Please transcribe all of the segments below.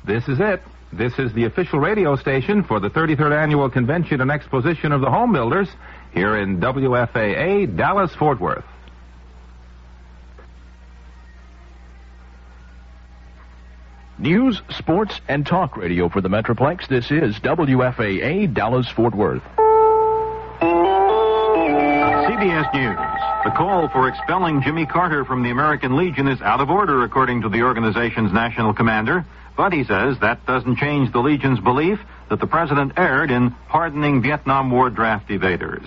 This is it. This is the official radio station for the 33rd Annual Convention and Exposition of the Home Builders here in WFAA, Dallas-Fort Worth. News, sports, and talk radio for the Metroplex. This is WFAA, Dallas-Fort Worth. CBS News. The call for expelling Jimmy Carter from the American Legion is out of order, according to the organization's national commander. But he says that doesn't change the Legion's belief that the president erred in pardoning Vietnam War draft evaders.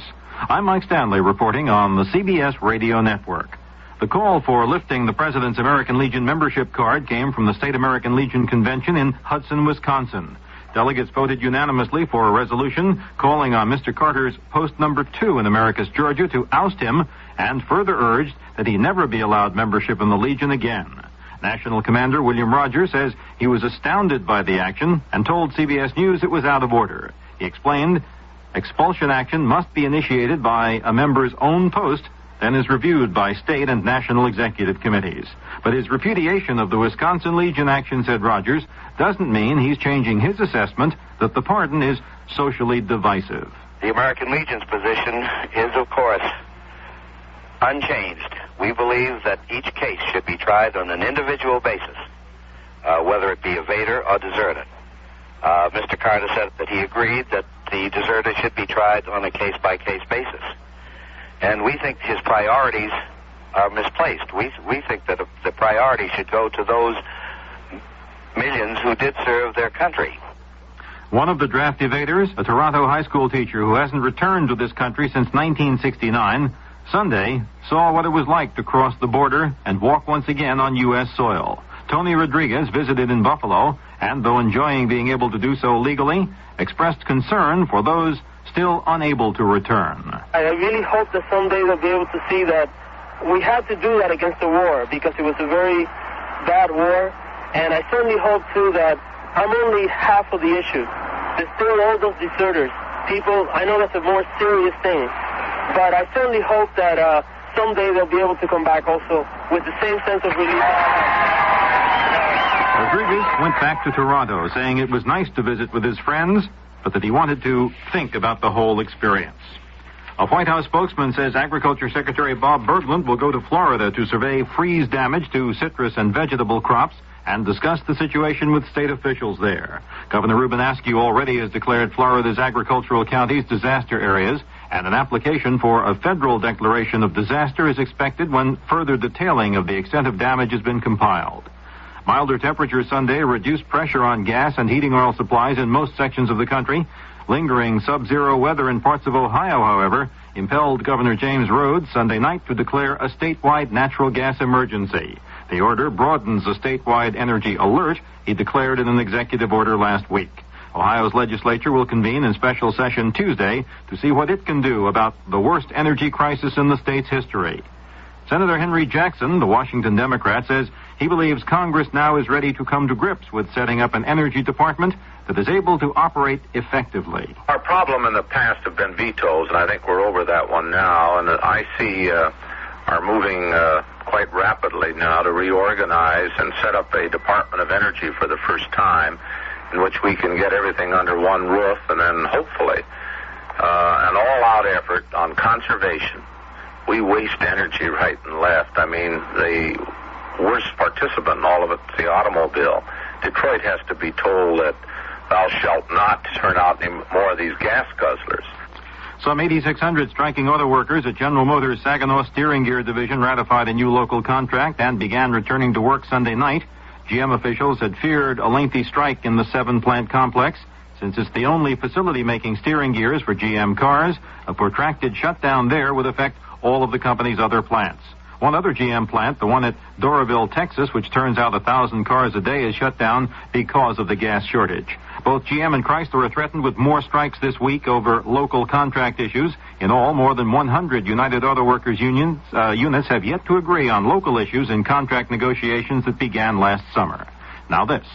I'm Mike Stanley reporting on the CBS Radio Network. The call for lifting the president's American Legion membership card came from the State American Legion Convention in Hudson, Wisconsin. Delegates voted unanimously for a resolution calling on Mr. Carter's post number 2 in Americus, Georgia, to oust him, and further urged that he never be allowed membership in the Legion again. National Commander William Rogers says he was astounded by the action and told CBS News it was out of order. He explained expulsion action must be initiated by a member's own post, then is reviewed by state and national executive committees. But his repudiation of the Wisconsin Legion action, said Rogers, doesn't mean he's changing his assessment that the pardon is socially divisive. The American Legion's position is, of course, unchanged. We believe that each case should be tried on an individual basis, whether it be evader or deserter. Mr. Carter said that he agreed that the deserter should be tried on a case-by-case basis. And we think his priorities are misplaced. We think that the priority should go to those millions who did serve their country. One of the draft evaders, a Toronto high school teacher who hasn't returned to this country since 1969, Sunday saw what it was like to cross the border and walk once again on U.S. soil. Tony Rodriguez visited in Buffalo, and though enjoying being able to do so legally, expressed concern for those still unable to return. I really hope that someday they'll be able to see that we had to do that against the war because it was a very bad war, and I certainly hope, too, that I'm only half of the issue. There's still all those deserters. People, I know that's a more serious thing, but I certainly hope that someday they'll be able to come back also with the same sense of relief. Rodriguez went back to Toronto, saying it was nice to visit with his friends, but that he wanted to think about the whole experience. A White House spokesman says Agriculture Secretary Bob Bergland will go to Florida to survey freeze damage to citrus and vegetable crops and discuss the situation with state officials there. Governor Ruben Askew already has declared Florida's agricultural counties disaster areas, and an application for a federal declaration of disaster is expected when further detailing of the extent of damage has been compiled. Milder temperatures Sunday reduced pressure on gas and heating oil supplies in most sections of the country. Lingering sub-zero weather in parts of Ohio, however, impelled Governor James Rhodes Sunday night to declare a statewide natural gas emergency. The order broadens the statewide energy alert he declared in an executive order last week. Ohio's legislature will convene in special session Tuesday to see what it can do about the worst energy crisis in the state's history. Senator Henry Jackson, the Washington Democrat, says he believes Congress now is ready to come to grips with setting up an energy department that is able to operate effectively. Our problem in the past have been vetoes, and I think we're over that one now, and I see are moving quite rapidly now to reorganize and set up a Department of Energy for the first time, in which we can get everything under one roof, and then hopefully an all-out effort on conservation. We waste energy right and left. I mean, the worst participant in all of it is the automobile. Detroit has to be told that thou shalt not turn out any more of these gas guzzlers. Some 8,600 striking auto workers at General Motors' Saginaw Steering Gear Division ratified a new local contract and began returning to work Sunday night. GM officials had feared a lengthy strike in the 7-plant complex. Since it's the only facility making steering gears for GM cars, a protracted shutdown there would affect all of the company's other plants. One other GM plant, the one at Doraville, Texas, which turns out 1,000 cars a day, is shut down because of the gas shortage. Both GM and Chrysler are threatened with more strikes this week over local contract issues. In all, more than 100 United Auto Workers units have yet to agree on local issues in contract negotiations that began last summer. Now this.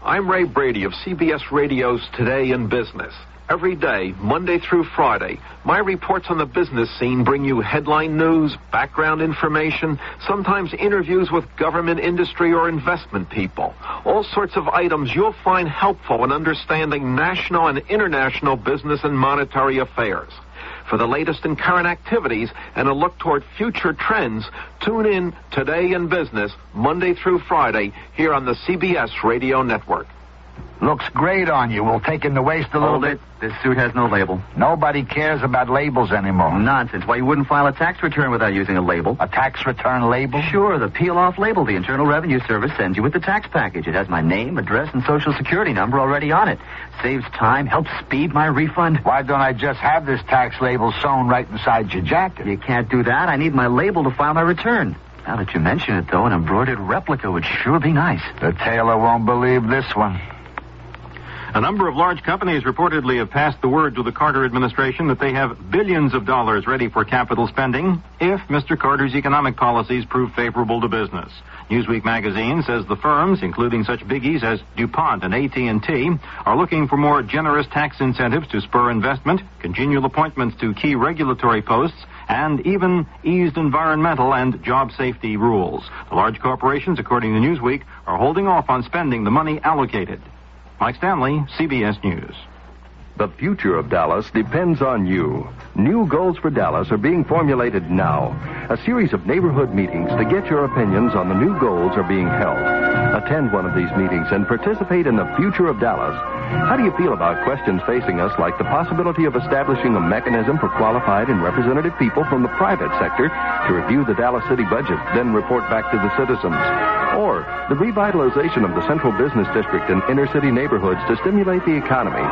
I'm Ray Brady of CBS Radio's Today in Business. Every day, Monday through Friday, my reports on the business scene bring you headline news, background information, sometimes interviews with government, industry, or investment people. All sorts of items you'll find helpful in understanding national and international business and monetary affairs. For the latest in current activities and a look toward future trends, tune in Today in Business, Monday through Friday, here on the CBS Radio Network. Looks great on you. We'll take in the waist a little bit. This suit has no label. Nobody cares about labels anymore. Nonsense. Why, you wouldn't file a tax return without using a label. A tax return label? Sure, the peel-off label the Internal Revenue Service sends you with the tax package. It has my name, address, and Social Security number already on it. Saves time, helps speed my refund. Why don't I just have this tax label sewn right inside your jacket? You can't do that. I need my label to file my return. Now that you mention it, though, an embroidered replica would sure be nice. The tailor won't believe this one. A number of large companies reportedly have passed the word to the Carter administration that they have billions of dollars ready for capital spending if Mr. Carter's economic policies prove favorable to business. Newsweek magazine says the firms, including such biggies as DuPont and AT&T, are looking for more generous tax incentives to spur investment, congenial appointments to key regulatory posts, and even eased environmental and job safety rules. The large corporations, according to Newsweek, are holding off on spending the money allocated. Mike Stanley, CBS News. The future of Dallas depends on you. New goals for Dallas are being formulated now. A series of neighborhood meetings to get your opinions on the new goals are being held. Attend one of these meetings and participate in the future of Dallas. How do you feel about questions facing us like the possibility of establishing a mechanism for qualified and representative people from the private sector to review the Dallas city budget, then report back to the citizens? Or the revitalization of the central business district and inner-city neighborhoods to stimulate the economy?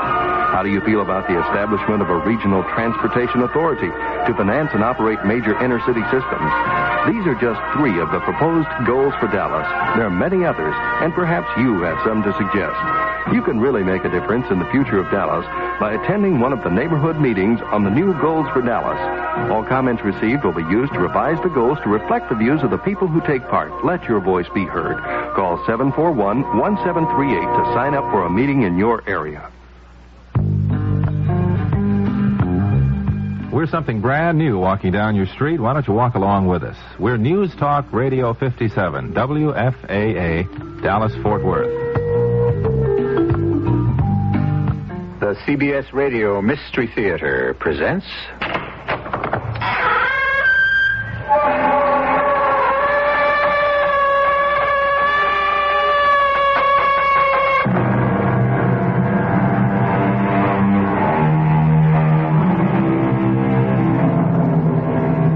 How do you feel about the establishment of a regional transportation authority to finance and operate major inner-city systems? These are just three of the proposed goals for Dallas. There are many others, and perhaps you have some to suggest. You can really make a difference in the future of Dallas by attending one of the neighborhood meetings on the new goals for Dallas. All comments received will be used to revise the goals to reflect the views of the people who take part. Let your voice be heard. Call 741-1738 to sign up for a meeting in your area. We're something brand new walking down your street. Why don't you walk along with us? We're News Talk Radio 57, WFAA, Dallas-Fort Worth. The CBS Radio Mystery Theater presents...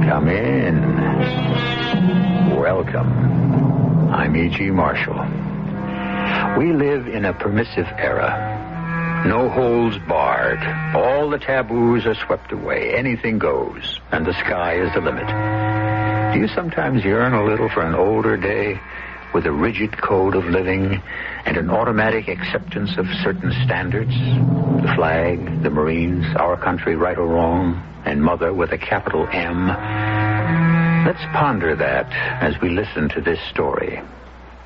Come in. Welcome. I'm E.G. Marshall. We live in a permissive era. No holds barred. All the taboos are swept away. Anything goes, and the sky is the limit. Do you sometimes yearn a little for an older day with a rigid code of living and an automatic acceptance of certain standards? The flag, the Marines, our country, right or wrong, and Mother with a capital M. Let's ponder that as we listen to this story.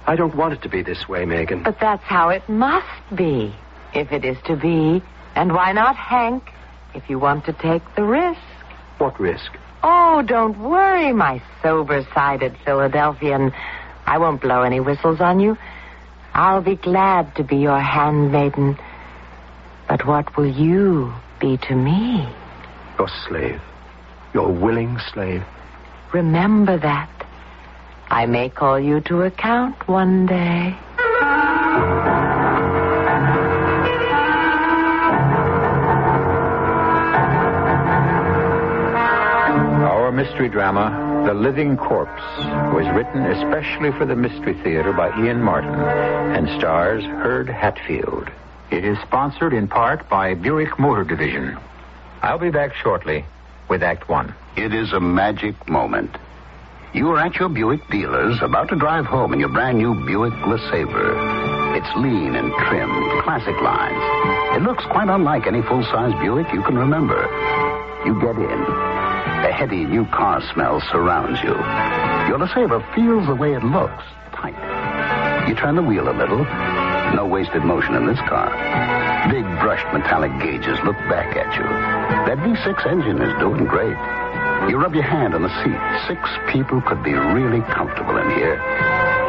I don't want it to be this way, Megan. But that's how it must be. If it is to be. And why not Hank, if you want to take the risk? What risk? Oh, don't worry, my sober-sided Philadelphian. I won't blow any whistles on you. I'll be glad to be your handmaiden. But what will you be to me? Your slave. Your willing slave. Remember that. I may call you to account one day. Our mystery drama, The Living Corpse, was written especially for the Mystery Theater by Ian Martin and stars Herd Hatfield. It is sponsored in part by Buick Motor Division. I'll be back shortly with Act One. It is a magic moment. You are at your Buick dealers, about to drive home in your brand new Buick LeSabre. It's lean and trim, classic lines. It looks quite unlike any full-size Buick you can remember. You get in. A heady new car smell surrounds you. Your LeSabre feels the way it looks, tight. You turn the wheel a little. No wasted motion in this car. Big brushed metallic gauges look back at you. That V6 engine is doing great. You rub your hand on the seat. 6 people could be really comfortable in here.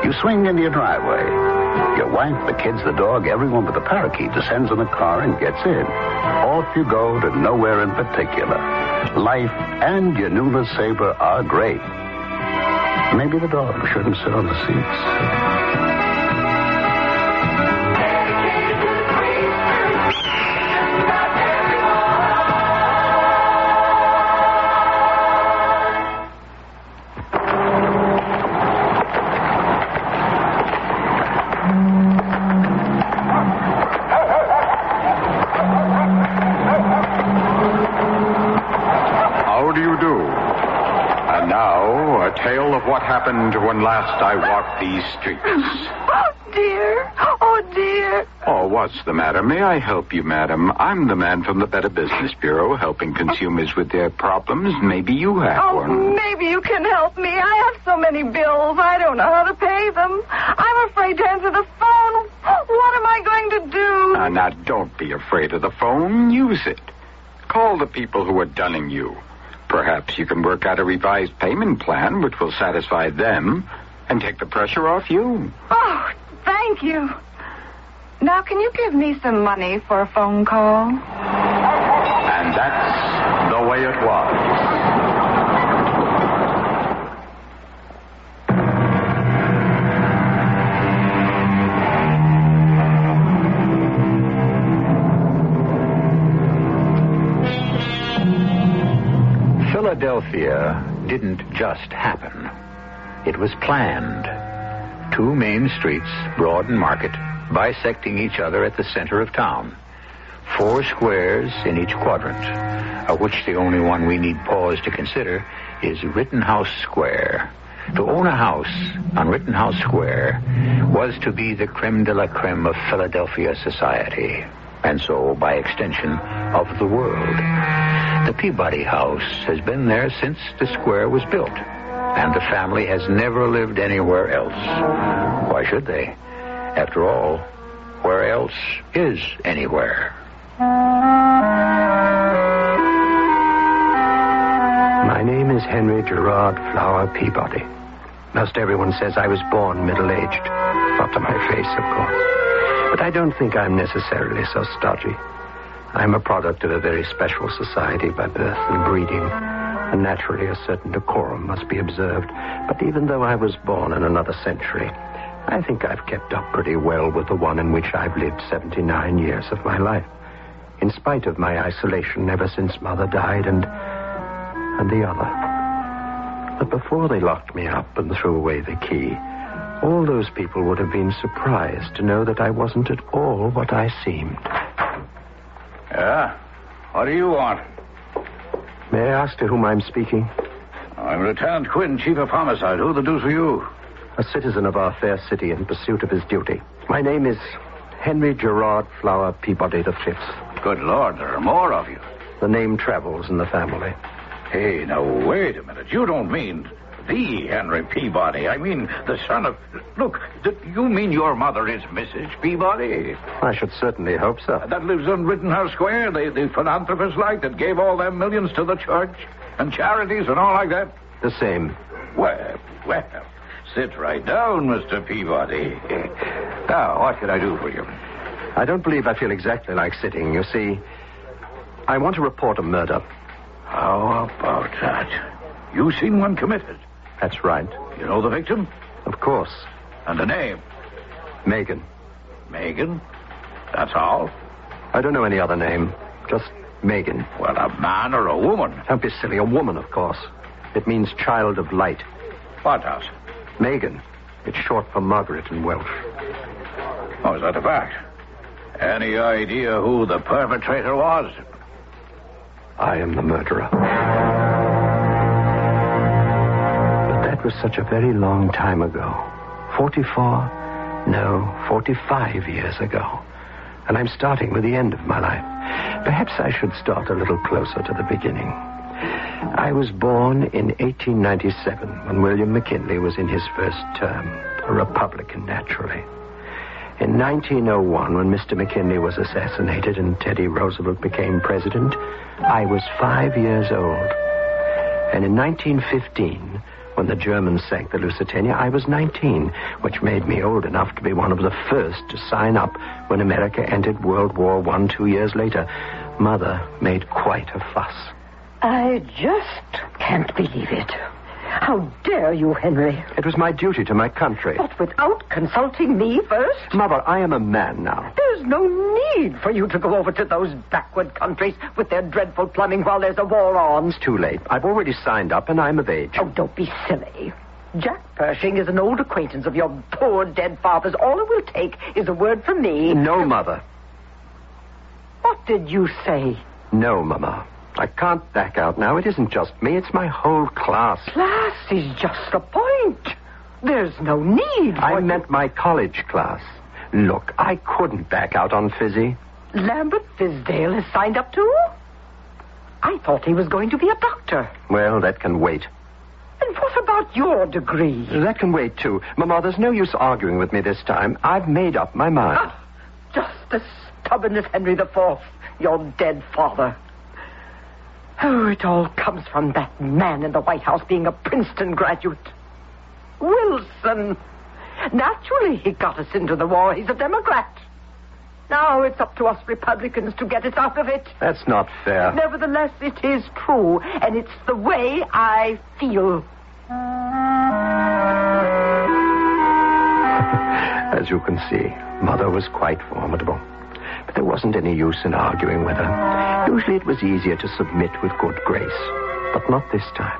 You swing into your driveway. Your wife, the kids, the dog, everyone but the parakeet descends in the car and gets in. Off you go to nowhere in particular. Life and your new LeSabre are great. Maybe the dog shouldn't sit on the seats. What happened when last I walked these streets? Oh, dear. Oh, dear. Oh, what's the matter? May I help you, madam? I'm the man from the Better Business Bureau, helping consumers with their problems. Maybe you have one. Maybe you can help me. I have so many bills. I don't know how to pay them. I'm afraid to answer the phone. What am I going to do? Now, don't be afraid of the phone. Use it. Call the people who are dunning you. Perhaps you can work out a revised payment plan which will satisfy them and take the pressure off you. Oh, thank you. Now, can you give me some money for a phone call? And that's the way it was. Philadelphia didn't just happen. It was planned. 2 main streets, Broad and Market, bisecting each other at the center of town. 4 squares in each quadrant, of which the only one we need pause to consider is Rittenhouse Square. To own a house on Rittenhouse Square was to be the creme de la creme of Philadelphia society, and so, by extension, of the world. The Peabody House has been there since the square was built, and the family has never lived anywhere else. Why should they? After all, where else is anywhere? My name is Henry Gerard Flower Peabody. Most everyone says I was born middle-aged. Not to my face, of course. But I don't think I'm necessarily so stodgy. I'm a product of a very special society by birth and breeding, and naturally a certain decorum must be observed. But even though I was born in another century, I think I've kept up pretty well with the one in which I've lived 79 years of my life, in spite of my isolation ever since Mother died and the other. But before they locked me up and threw away the key, all those people would have been surprised to know that I wasn't at all what I seemed. Yeah? What do you want? May I ask to whom I'm speaking? I'm Lieutenant Quinn, Chief of Homicide. Who the deuce are you? A citizen of our fair city in pursuit of his duty. My name is Henry Gerard Flower Peabody V. Good Lord, there are more of you. The name travels in the family. Hey, now, wait a minute. You don't mean the Henry Peabody. I mean the son of... Look, you mean your mother is Mrs. Peabody? I should certainly hope so. That lives on Rittenhouse Square, the philanthropist like that gave all them millions to the church and charities and all like that? The same. Well, sit right down, Mr. Peabody. Now, what can I do for you? I don't believe I feel exactly like sitting. You see, I want to report a murder. How about that? You seen one committed? That's right. You know the victim? Of course. And the name? Megan. Megan? That's all? I don't know any other name. Just Megan. Well, a man or a woman? Don't be silly. A woman, of course. It means child of light. What does? Megan. It's short for Margaret in Welsh. Oh, is that a fact? Any idea who the perpetrator was? I am the murderer. That was such a very long time ago. 45 years ago. And I'm starting with the end of my life. Perhaps I should start a little closer to the beginning. I was born in 1897 when William McKinley was in his first term, a Republican naturally. In 1901, when Mr. McKinley was assassinated and Teddy Roosevelt became president, I was 5 years old. And in 1915, when the Germans sank the Lusitania, I was 19, which made me old enough to be one of the first to sign up when America entered World War I 2 years later. Mother made quite a fuss. I just can't believe it. How dare you, Henry? It was my duty to my country. But without consulting me first? Mother, I am a man now. There's no need for you to go over to those backward countries with their dreadful plumbing while there's a war on. It's too late. I've already signed up and I'm of age. Oh, don't be silly. Jack Pershing is an old acquaintance of your poor dead father's. All it will take is a word from me. No, Mother. What did you say? No, Mama. I can't back out now. It isn't just me. It's my whole class. Class is just the point. There's no need for... I meant my college class. Look, I couldn't back out on Fizzy. Lambert Fizdale has signed up too? I thought he was going to be a doctor. Well, that can wait. And what about your degree? That can wait, too. Mama, there's no use arguing with me this time. I've made up my mind. Just as stubborn as Henry IV, your dead father. Oh, it all comes from that man in the White House being a Princeton graduate. Wilson. Naturally, he got us into the war. He's a Democrat. Now it's up to us Republicans to get us out of it. That's not fair. Nevertheless, it is true, and it's the way I feel. As you can see, Mother was quite formidable. But there wasn't any use in arguing with her. Usually it was easier to submit with good grace. But not this time.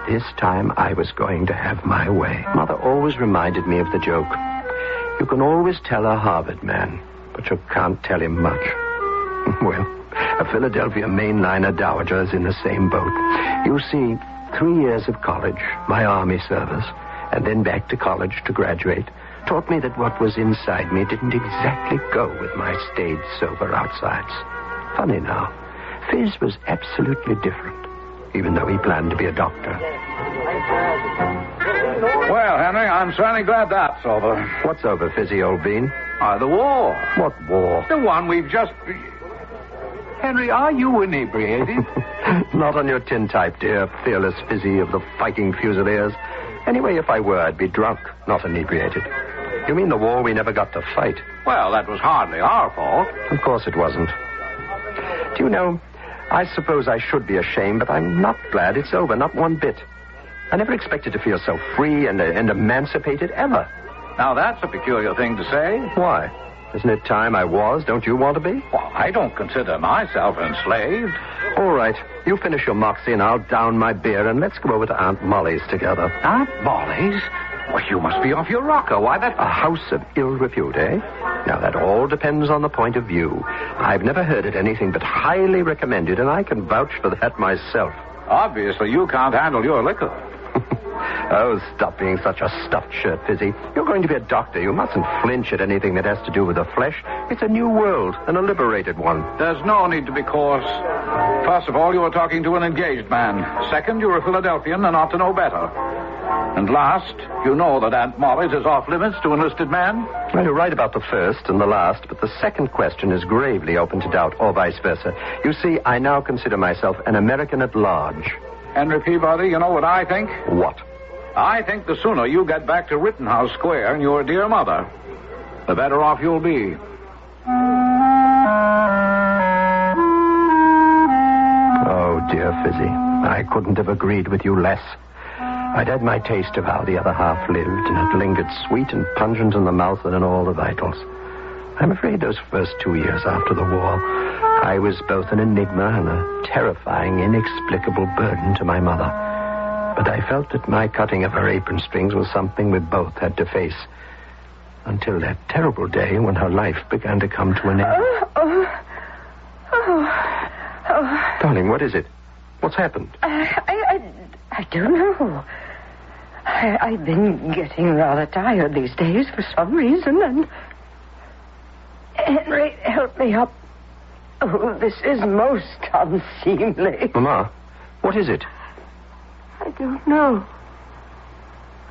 This time I was going to have my way. Mother always reminded me of the joke. You can always tell a Harvard man, but you can't tell him much. Well, a Philadelphia mainliner dowager is in the same boat. You see, 3 years of college, my Army service, and then back to college to graduate, taught me that what was inside me didn't exactly go with my staid, sober outsides. Funny now, Fizz was absolutely different, even though he planned to be a doctor. Well, Henry, I'm certainly glad that's over. What's over, Fizzy, old bean? The war. What war? The one we've just... Henry, are you inebriated? Not on your tin type, dear fearless Fizzy of the fighting Fusiliers. Anyway, if I were, I'd be drunk, not inebriated. You mean the war we never got to fight? Well, that was hardly our fault. Of course it wasn't. Do you know, I suppose I should be ashamed, but I'm not glad it's over, not one bit. I never expected to feel so free and emancipated, ever. Now, that's a peculiar thing to say. Why? Isn't it time I was? Don't you want to be? Well, I don't consider myself enslaved. All right. You finish your moxie and I'll down my beer and let's go over to Aunt Molly's together. Aunt Molly's? Well, you must be off your rocker. Why, that... A house of ill repute, eh? Now, that all depends on the point of view. I've never heard it anything but highly recommended, and I can vouch for that myself. Obviously, you can't handle your liquor. Oh, stop being such a stuffed shirt, Fizzy. You're going to be a doctor. You mustn't flinch at anything that has to do with the flesh. It's a new world, and a liberated one. There's no need to be coarse. First of all, you are talking to an engaged man. Second, you're a Philadelphian and ought to know better. And last, you know that Aunt Molly's is off limits to enlisted men? Well, you're right about the first and the last, but the second question is gravely open to doubt, or vice versa. You see, I now consider myself an American at large. Henry Peabody, you know what I think? What? I think the sooner you get back to Rittenhouse Square and your dear mother, the better off you'll be. Oh, dear Fizzy, I couldn't have agreed with you less. I'd had my taste of how the other half lived, and it lingered sweet and pungent in the mouth and in all the vitals. I'm afraid those first 2 years after the war, I was both an enigma and a terrifying, inexplicable burden to my mother. But I felt that my cutting of her apron strings was something we both had to face. Until that terrible day when her life began to come to an end. Darling, what is it? What's happened? I don't know. I've been getting rather tired these days for some reason, and... Henry, help me up. Oh, this is most unseemly. Mama, what is it? I don't know.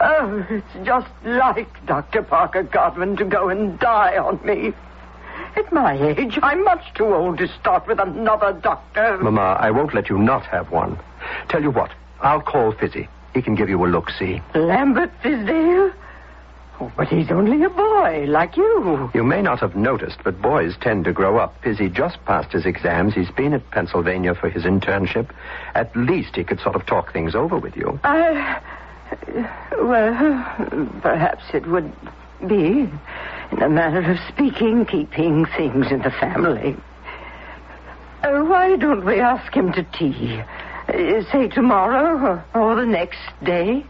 Oh, it's just like Dr. Parker Godwin to go and die on me. At my age, I'm much too old to start with another doctor. Mama, I won't let you not have one. Tell you what, I'll call Fizzy. He can give you a look-see. Lambert Fisdale? Oh, but he's only a boy, like you. You may not have noticed, but boys tend to grow up. Fizzy just passed his exams. He's been at Pennsylvania for his internship. At least he could sort of talk things over with you. Well, perhaps it would be, in a manner of speaking, keeping things in the family. Why don't we ask him to tea? Say tomorrow or the next day?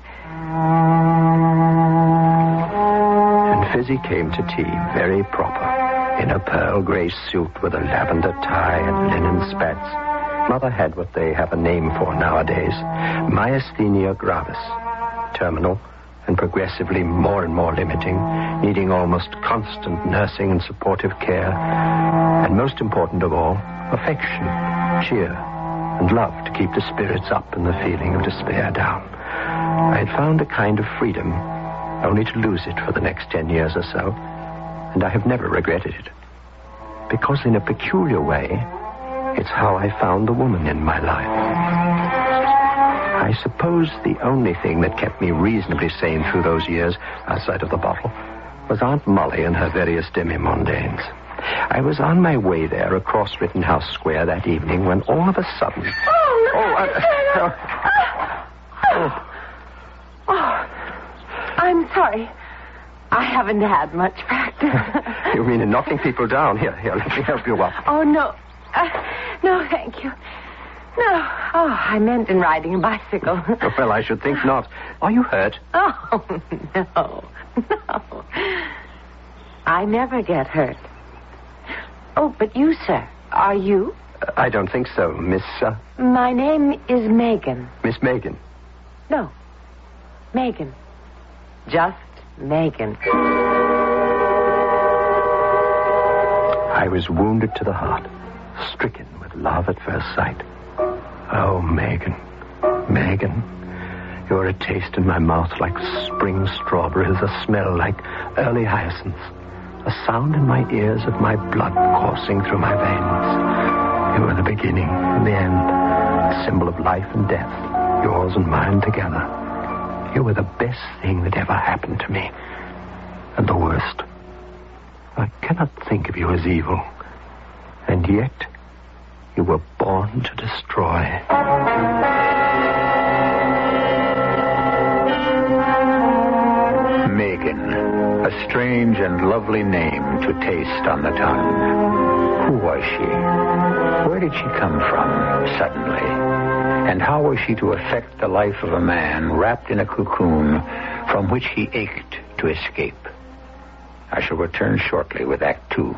And Fizzy came to tea, very proper, in a pearl gray suit with a lavender tie and linen spats. Mother had what they have a name for nowadays, myasthenia gravis, terminal and progressively more and more limiting, needing almost constant nursing and supportive care, and most important of all, affection, cheer, and love to keep the spirits up and the feeling of despair down. I had found a kind of freedom, only to lose it for the next 10 years or so, and I have never regretted it. Because in a peculiar way, it's how I found the woman in my life. I suppose the only thing that kept me reasonably sane through those years, outside of the bottle, was Aunt Molly and her various demi-mondaines. I was on my way there across Rittenhouse Square that evening when all of a sudden... I'm sorry. I haven't had much practice. You mean in knocking people down? Here, let me help you up. Oh, no. No, thank you. No. Oh, I meant in riding a bicycle. Well, I should think not. Are you hurt? Oh, no. I never get hurt. Oh, but you, sir, are you? I don't think so, Miss... My name is Megan. Miss Megan? No. Megan. Just Megan. I was wounded to the heart, stricken with love at first sight. Oh, Megan, you're a taste in my mouth like spring strawberries, a smell like early hyacinths, a sound in my ears of my blood coursing through my veins. You were the beginning and the end, a symbol of life and death, yours and mine together. You were the best thing that ever happened to me, and the worst. I cannot think of you as evil, and yet you were born to destroy. Megan, a strange and lovely name to taste on the tongue. Who was she? Where did she come from, suddenly? And how was she to affect the life of a man wrapped in a cocoon from which he ached to escape? I shall return shortly with Act 2.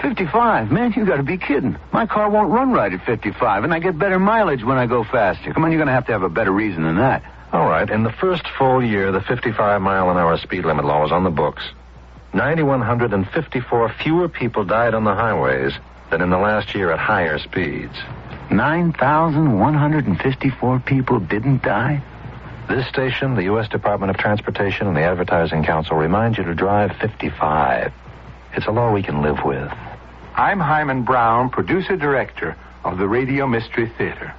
55? Man, you gotta be kidding. My car won't run right at 55, and I get better mileage when I go faster. Come on, you're gonna have a better reason than that. All right, in the first full year, the 55-mile-an-hour speed limit law was on the books. 9,154 fewer people died on the highways than in the last year at higher speeds. 9,154 people didn't die? This station, the U.S. Department of Transportation, and the Advertising Council remind you to drive 55. It's a law we can live with. I'm Hyman Brown, producer-director of the Radio Mystery Theater.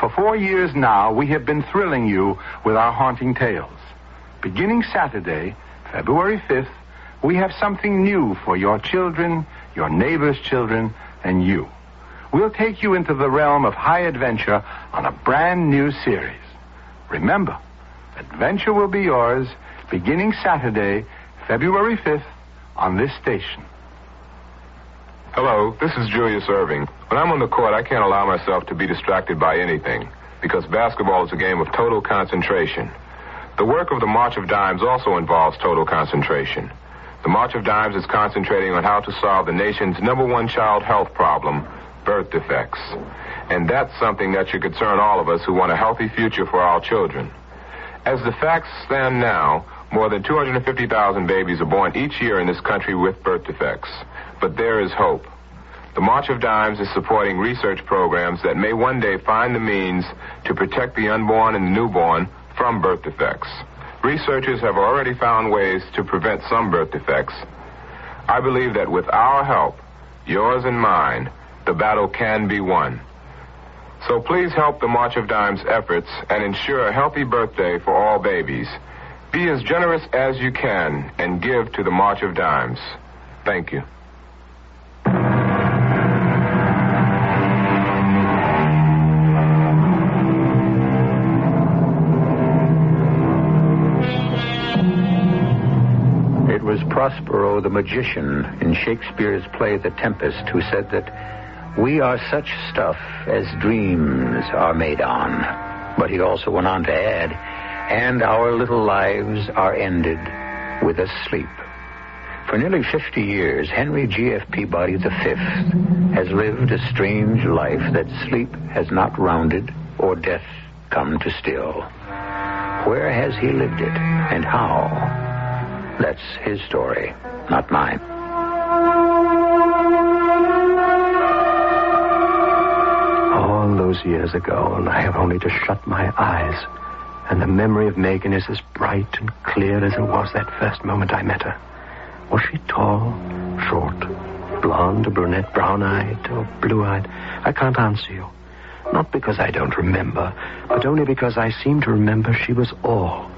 For 4 years now, we have been thrilling you with our haunting tales. Beginning Saturday, February 5th, we have something new for your children, your neighbors' children, and you. We'll take you into the realm of high adventure on a brand new series. Remember, adventure will be yours beginning Saturday, February 5th, on this station. Hello, this is Julius Irving. When I'm on the court, I can't allow myself to be distracted by anything, because basketball is a game of total concentration. The work of the March of Dimes also involves total concentration. The March of Dimes is concentrating on how to solve the nation's #1 child health problem, birth defects. And that's something that should concern all of us who want a healthy future for our children. As the facts stand now, more than 250,000 babies are born each year in this country with birth defects. But there is hope. The March of Dimes is supporting research programs that may one day find the means to protect the unborn and the newborn from birth defects. Researchers have already found ways to prevent some birth defects. I believe that with our help, yours and mine, the battle can be won. So please help the March of Dimes efforts and ensure a healthy birthday for all babies. Be as generous as you can and give to the March of Dimes. Thank you. It was Prospero the magician in Shakespeare's play The Tempest who said that we are such stuff as dreams are made on. But he also went on to add, and our little lives are ended with a sleep. For nearly 50 years, Henry G.F. Peabody V has lived a strange life that sleep has not rounded or death come to still. Where has he lived it, and how? That's his story, not mine. All those years ago, and I have only to shut my eyes, and the memory of Megan is as bright and clear as it was that first moment I met her. Was she tall, short, blonde, or brunette, brown-eyed, or blue-eyed? I can't answer you. Not because I don't remember, but only because I seem to remember she was all,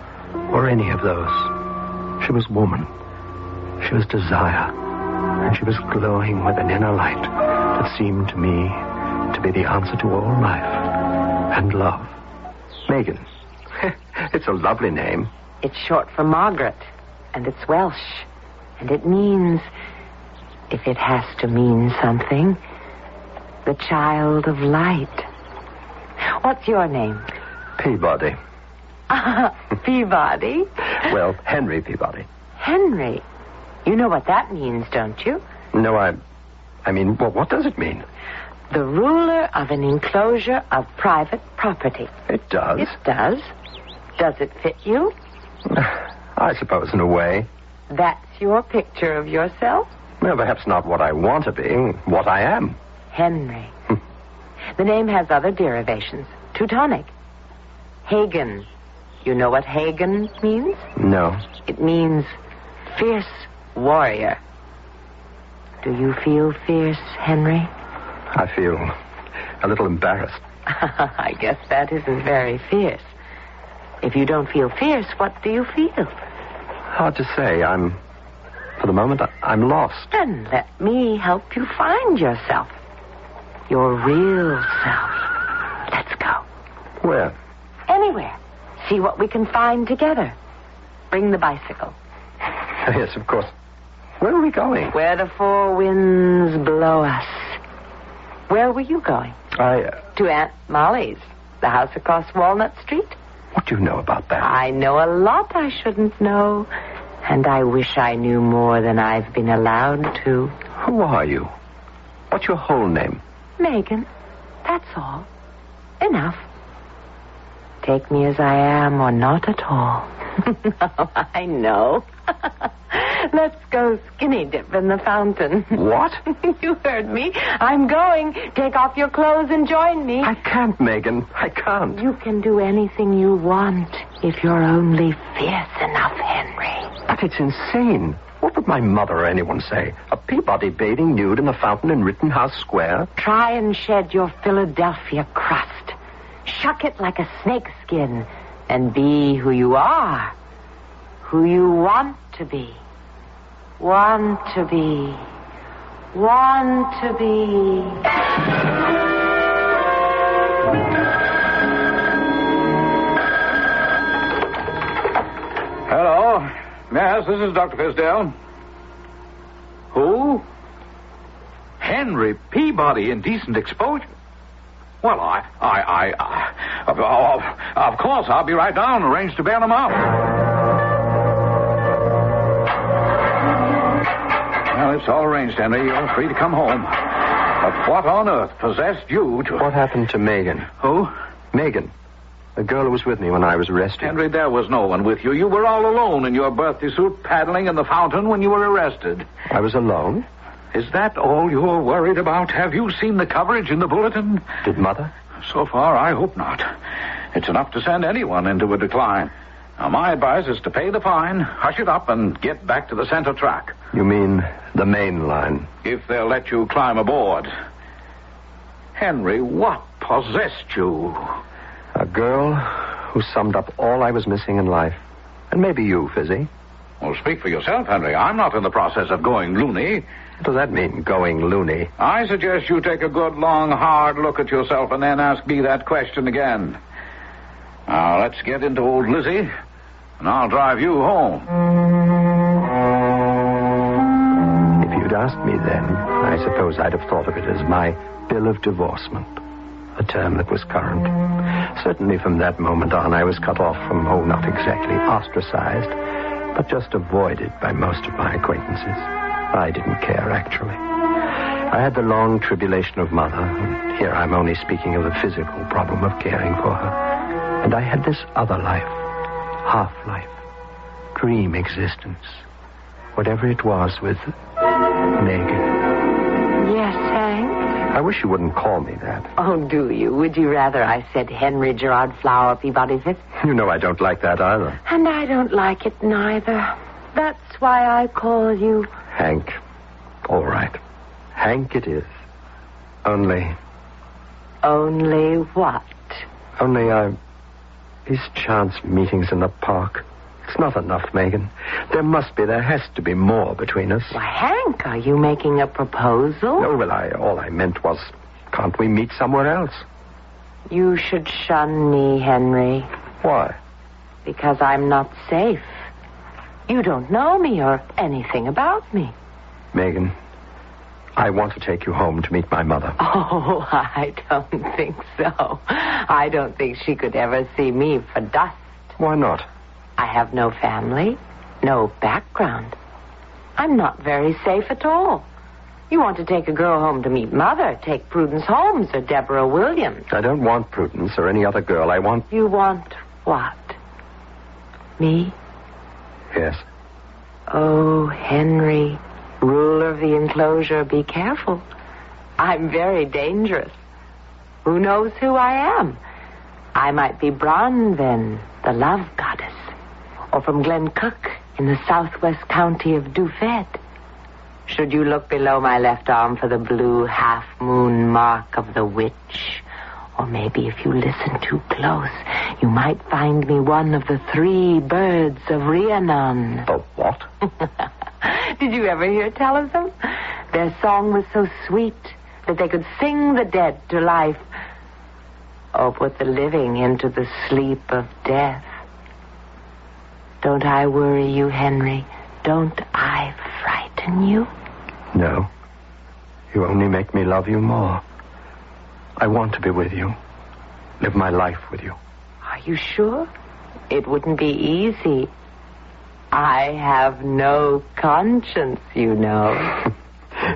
or any of those. She was woman. She was desire. And she was glowing with an inner light that seemed to me to be the answer to all life and love. Megan. It's a lovely name. It's short for Margaret, and it's Welsh. And it means, if it has to mean something, the child of light. What's your name? Peabody. Peabody? Well, Henry Peabody. Henry? You know what that means, don't you? No, I mean, well, what does it mean? The ruler of an enclosure of private property. It does. It does. Does it fit you? I suppose, in a way. That's your picture of yourself? Well, perhaps not what I want to be, what I am. Henry. The name has other derivations. Teutonic. Hagen. You know what Hagen means? No. It means fierce warrior. Do you feel fierce, Henry? I feel a little embarrassed. I guess that isn't very fierce. If you don't feel fierce, what do you feel? Hard to say. For the moment, I'm lost. Then let me help you find yourself. Your real self. Let's go. Where? Anywhere. See what we can find together. Bring the bicycle. Yes, of course. Where are we going? Where the four winds blow us. Where were you going? To Aunt Molly's, the house across Walnut Street. What do you know about that? I know a lot I shouldn't know. And I wish I knew more than I've been allowed to. Who are you? What's your whole name? Megan. That's all. Enough. Take me as I am or not at all. No, I know. Let's go skinny dip in the fountain. What? You heard me. I'm going. Take off your clothes and join me. I can't, Megan. I can't. You can do anything you want if you're only fierce enough, Henry. But it's insane. What would my mother or anyone say? A Peabody bathing nude in the fountain in Rittenhouse Square? Try and shed your Philadelphia crust. Shuck it like a snakeskin and be who you are. Who you want to be. Want to be. Want to be. Hello. Yes, this is Dr. Fisdale. Who? Henry Peabody, indecent exposure. Well, of course, I'll be right down and arrange to bail him out. Well, it's all arranged, Henry. You're free to come home. But what on earth possessed you to... What happened to Megan? Who? Megan. The girl who was with me when I was arrested. Henry, there was no one with you. You were all alone in your birthday suit paddling in the fountain when you were arrested. I was alone? Is that all you're worried about? Have you seen the coverage in the bulletin? Did Mother? So far, I hope not. It's enough to send anyone into a decline. Now, my advice is to pay the fine, hush it up, and get back to the center track. You mean the main line? If they'll let you climb aboard. Henry, what possessed you? A girl who summed up all I was missing in life. And maybe you, Fizzy. Well, speak for yourself, Henry. I'm not in the process of going loony. What does that mean, going loony? I suggest you take a good, long, hard look at yourself and then ask me that question again. Now, let's get into old Lizzie, and I'll drive you home. If you'd asked me then, I suppose I'd have thought of it as my bill of divorcement, a term that was current. Certainly from that moment on, I was cut off from, not exactly ostracized, but just avoided by most of my acquaintances. I didn't care, actually. I had the long tribulation of mother, and here I'm only speaking of the physical problem of caring for her. And I had this other life, half-life, dream existence, whatever it was with Megan. Yes, Hank? I wish you wouldn't call me that. Oh, do you? Would you rather I said Henry Gerard Flower Peabody Fifth? You know I don't like that either. And I don't like it neither. That's why I call you... Hank. All right. Hank it is. Only... Only what? Only these chance meetings in the park. It's not enough, Megan. There has to be more between us. Why, Hank, are you making a proposal? No, well, all I meant was, can't we meet somewhere else? You should shun me, Henry. Why? Because I'm not safe. You don't know me or anything about me. Megan, I want to take you home to meet my mother. Oh, I don't think so. I don't think she could ever see me for dust. Why not? I have no family, no background. I'm not very safe at all. You want to take a girl home to meet Mother, take Prudence Holmes or Deborah Williams. I don't want Prudence or any other girl. I want... You want what? Me? Yes. Oh, Henry, ruler of the enclosure, be careful. I'm very dangerous. Who knows who I am? I might be Bronwen, the love goddess, or from Glen Cook in the southwest county of Dufed. Should you look below my left arm for the blue half-moon mark of the witch, or maybe if you listen too close, you might find me one of the 3 birds of Rhiannon. The what? Did you ever hear tell of them? Their song was so sweet that they could sing the dead to life, or put the living into the sleep of death. Don't I worry you, Henry? Don't I frighten you? No. You only make me love you more. I want to be with you. Live my life with you. Are you sure? It wouldn't be easy. I have no conscience, you know.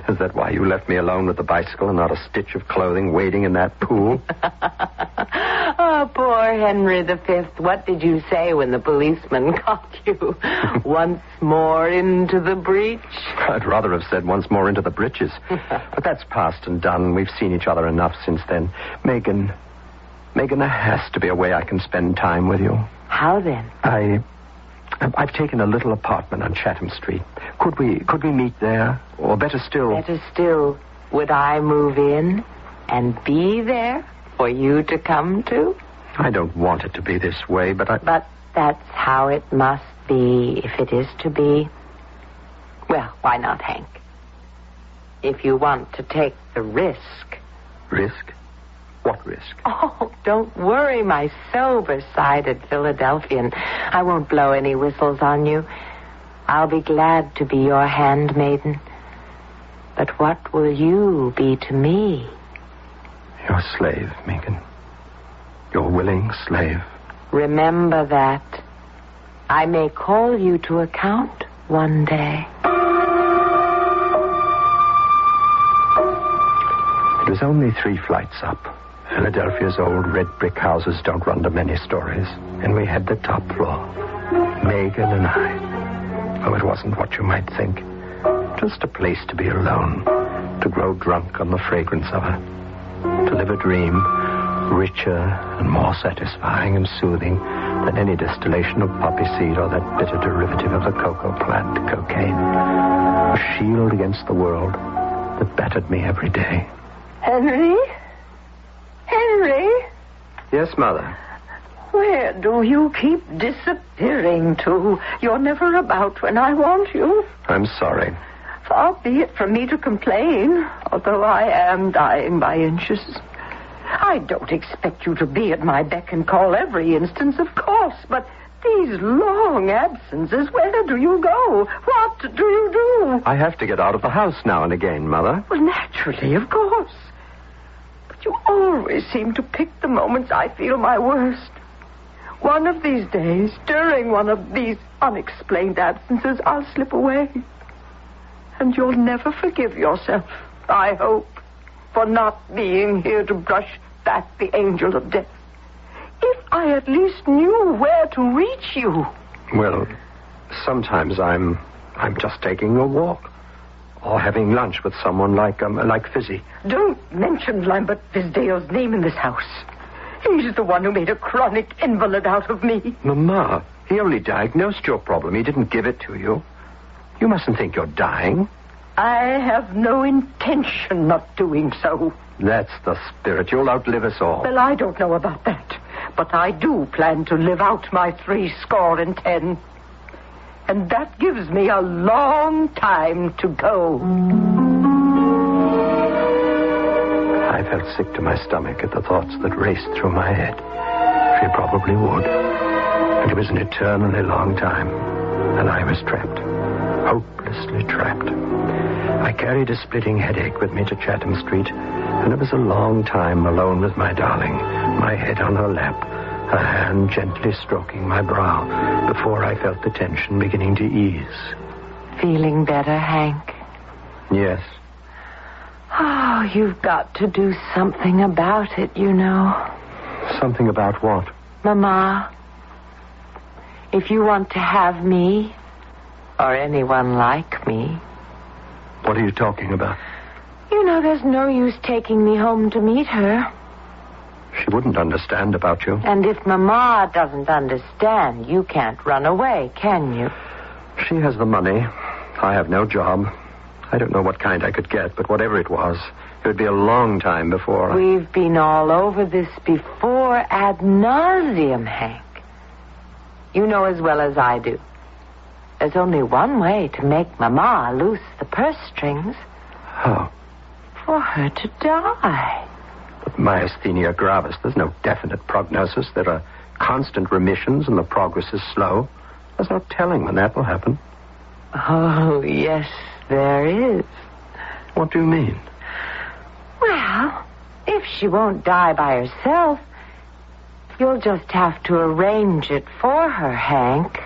Is that why you left me alone with the bicycle and not a stitch of clothing waiting in that pool? Oh, poor Henry V. What did you say when the policeman caught you? Once more into the breach? I'd rather have said once more into the breeches. But that's past and done. We've seen each other enough since then. Megan, there has to be a way I can spend time with you. How then? I've taken a little apartment on Chatham Street. Could we meet there? Or better still... would I move in and be there for you to come to? I don't want it to be this way, but But that's how it must be, if it is to be. Well, why not, Hank? If you want to take the risk. Risk? What risk? Oh, don't worry, my sober-sided Philadelphian. I won't blow any whistles on you. I'll be glad to be your handmaiden. But what will you be to me? Your slave, Megan. Your willing slave. Remember that. I may call you to account one day. It was only 3 flights up. Philadelphia's old red brick houses don't run to many stories. And we had the top floor. Megan and I. Oh, it wasn't what you might think. Just a place to be alone. To grow drunk on the fragrance of her. To live a dream richer and more satisfying and soothing than any distillation of poppy seed or that bitter derivative of the cocoa plant, cocaine. A shield against the world that battered me every day. Henry? Henry? Yes, Mother. Where do you keep disappearing to? You're never about when I want you. I'm sorry. Far be it from me to complain, although I am dying by inches. I don't expect you to be at my beck and call every instance, of course, but these long absences, where do you go? What do you do? I have to get out of the house now and again, Mother. Well, naturally, of course. But you always seem to pick the moments I feel my worst. One of these days, during one of these unexplained absences, I'll slip away. And you'll never forgive yourself, I hope, for not being here to brush back the angel of death. If I at least knew where to reach you. Well, sometimes I'm just taking a walk. Or having lunch with someone like Fizzy. Don't mention Lambert Fisdale's name in this house. He's the one who made a chronic invalid out of me. Mama, he only diagnosed your problem. He didn't give it to you. You mustn't think you're dying. I have no intention of doing so. That's the spirit. You'll outlive us all. Well, I don't know about that. But I do plan to live out my 70. And that gives me a long time to go. I felt sick to my stomach at the thoughts that raced through my head. She probably would. And it was an eternally long time. And I was trapped. Hopelessly trapped. I carried a splitting headache with me to Chatham Street, and it was a long time alone with my darling, my head on her lap, her hand gently stroking my brow, before I felt the tension beginning to ease. Feeling better, Hank? Yes. Oh, you've got to do something about it, you know. Something about what? Mama, if you want to have me, or anyone like me... What are you talking about? You know, there's no use taking me home to meet her. She wouldn't understand about you. And if Mama doesn't understand, you can't run away, can you? She has the money. I have no job. I don't know what kind I could get, but whatever it was, it would be a long time before... We've been all over this before ad nauseum, Hank. You know as well as I do. There's only one way to make Mama loose the purse strings. How? For her to die. But myasthenia gravis, there's no definite prognosis. There are constant remissions and the progress is slow. There's no telling when that will happen. Oh, yes, there is. What do you mean? Well, if she won't die by herself, you'll just have to arrange it for her, Hank.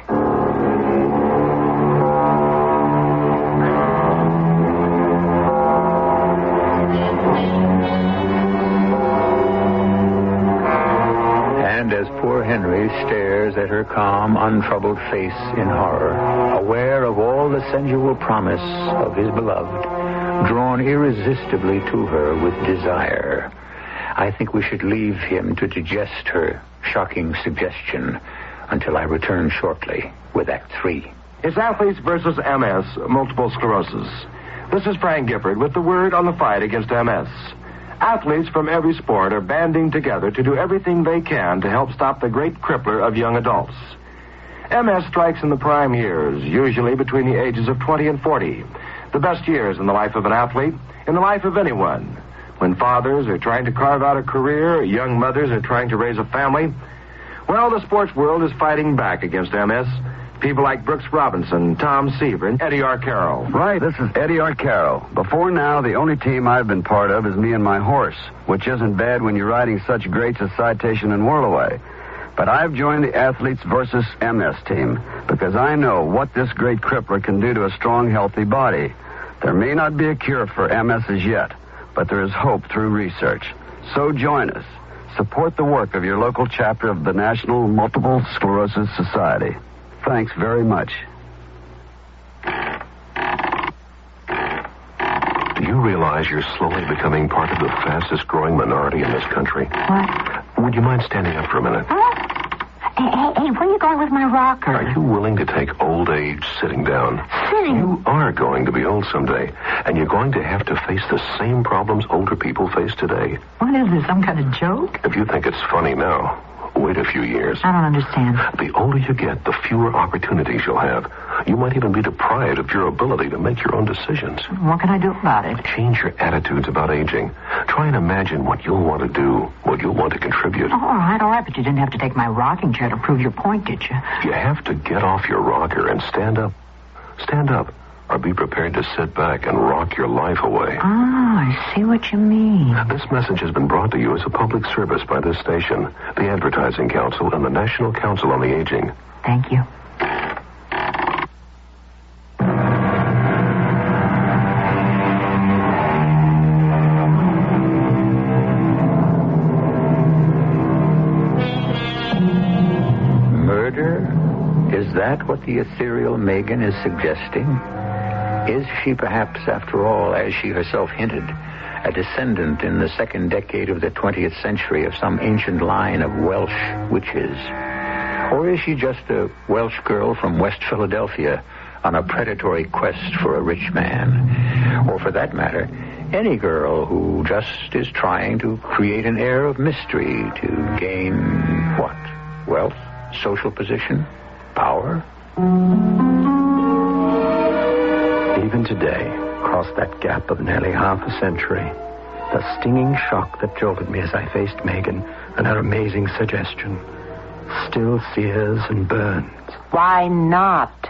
As poor Henry stares at her calm, untroubled face in horror, aware of all the sensual promise of his beloved, drawn irresistibly to her with desire, I think we should leave him to digest her shocking suggestion until I return shortly with Act 3. It's Athletes versus MS, multiple sclerosis. This is Frank Gifford with the word on the fight against MS. Athletes from every sport are banding together to do everything they can to help stop the great crippler of young adults. MS strikes in the prime years, usually between the ages of 20 and 40. The best years in the life of an athlete, in the life of anyone. When fathers are trying to carve out a career, young mothers are trying to raise a family. Well, the sports world is fighting back against MS. People like Brooks Robinson, Tom Seaver, and Eddie Arcaro. Right, this is Eddie Arcaro. Before now, the only team I've been part of is me and my horse, which isn't bad when you're riding such greats as Citation and Whirlaway. But I've joined the Athletes versus MS team because I know what this great crippler can do to a strong, healthy body. There may not be a cure for MS as yet, but there is hope through research. So join us. Support the work of your local chapter of the National Multiple Sclerosis Society. Thanks very much. Do you realize you're slowly becoming part of the fastest growing minority in this country? What? Would you mind standing up for a minute? Hey, where are you going with my rocker? Are you willing to take old age sitting down? Sitting? You are going to be old someday, and you're going to have to face the same problems older people face today. What is this, some kind of joke? If you think it's funny now, wait a few years. I don't understand. The older you get, the fewer opportunities you'll have. You might even be deprived of your ability to make your own decisions. What can I do about it? Change your attitudes about aging. Try and imagine what you'll want to do, what you'll want to contribute. Oh, all right, but you didn't have to take my rocking chair to prove your point, did you? You have to get off your rocker and stand up. Stand up, or be prepared to sit back and rock your life away. I see what you mean. This message has been brought to you as a public service by this station, the Advertising Council, and the National Council on the Aging. Thank you. Is that what the ethereal Megan is suggesting? Is she perhaps, after all, as she herself hinted, a descendant in the second decade of the 20th century of some ancient line of Welsh witches? Or is she just a Welsh girl from West Philadelphia on a predatory quest for a rich man? Or for that matter, any girl who just is trying to create an air of mystery to gain what? Wealth? Social position? Power? Even today, across that gap of nearly half a century, the stinging shock that jolted me as I faced Megan and her amazing suggestion still sears and burns. Why not?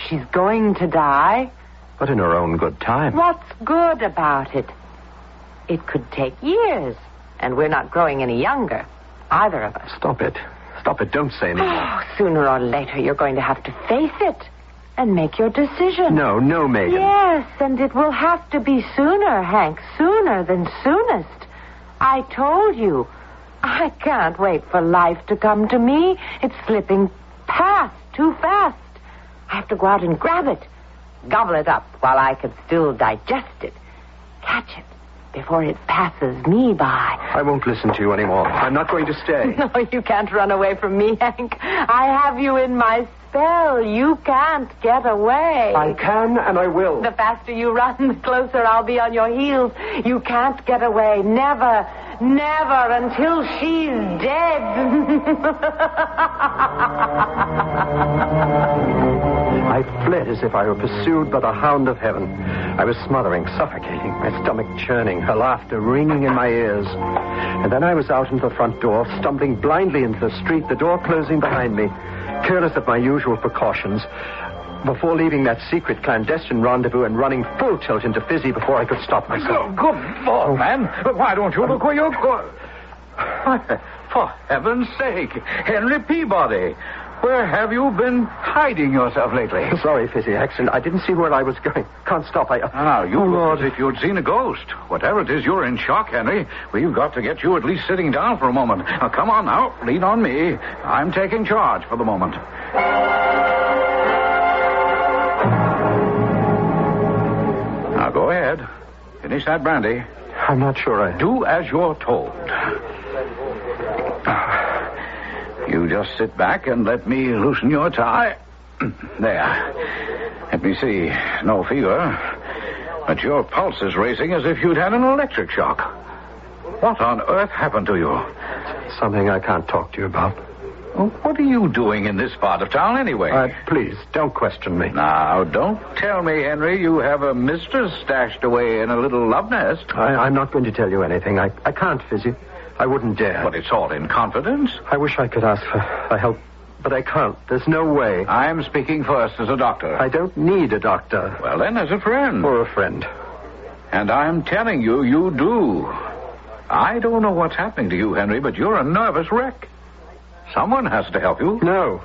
She's going to die. But in her own good time. What's good about it? It could take years, and we're not growing any younger, either of us. Stop it. Stop it. Don't say anything. Oh, sooner or later, you're going to have to face it and make your decision. No, Megan. Yes, and it will have to be sooner, Hank. Sooner than soonest. I told you. I can't wait for life to come to me. It's slipping past too fast. I have to go out and grab it. Gobble it up while I can still digest it. Catch it before it passes me by. I won't listen to you anymore. I'm not going to stay. No, you can't run away from me, Hank. I have you in my spell. You can't get away. I can and I will. The faster you run, the closer I'll be on your heels. You can't get away. Never, never until she's dead. I fled as if I were pursued by the hound of heaven. I was smothering, suffocating, my stomach churning, her laughter ringing in my ears. And then I was out into the front door, stumbling blindly into the street, the door closing behind me, careless of my usual precautions, before leaving that secret clandestine rendezvous and running full tilt into Fizzy before I could stop myself. Good Lord, man. Why don't you look where you're going? For heaven's sake, Henry Peabody. Where have you been hiding yourself lately? Sorry, Fizzy, accident. I didn't see where I was going. Can't stop. You look as if you'd seen a ghost. Whatever it is, you're in shock, Henry. We've got to get you at least sitting down for a moment. Now, come on now. Lean on me. I'm taking charge for the moment. Now, go ahead. Finish that brandy. I'm not sure I... Do as you're told. You just sit back and let me loosen your tie. There. Let me see. No fever. But your pulse is racing as if you'd had an electric shock. What on earth happened to you? Something I can't talk to you about. Well, what are you doing in this part of town anyway? Please, don't question me. Now, don't tell me, Henry, you have a mistress stashed away in a little love nest. I'm not going to tell you anything. I can't, Fizzy. I wouldn't dare. But it's all in confidence. I wish I could ask for help, but I can't. There's no way. I'm speaking first as a doctor. I don't need a doctor. Well, then, as a friend. Or a friend. And I'm telling you, you do. I don't know what's happening to you, Henry, but you're a nervous wreck. Someone has to help you. No.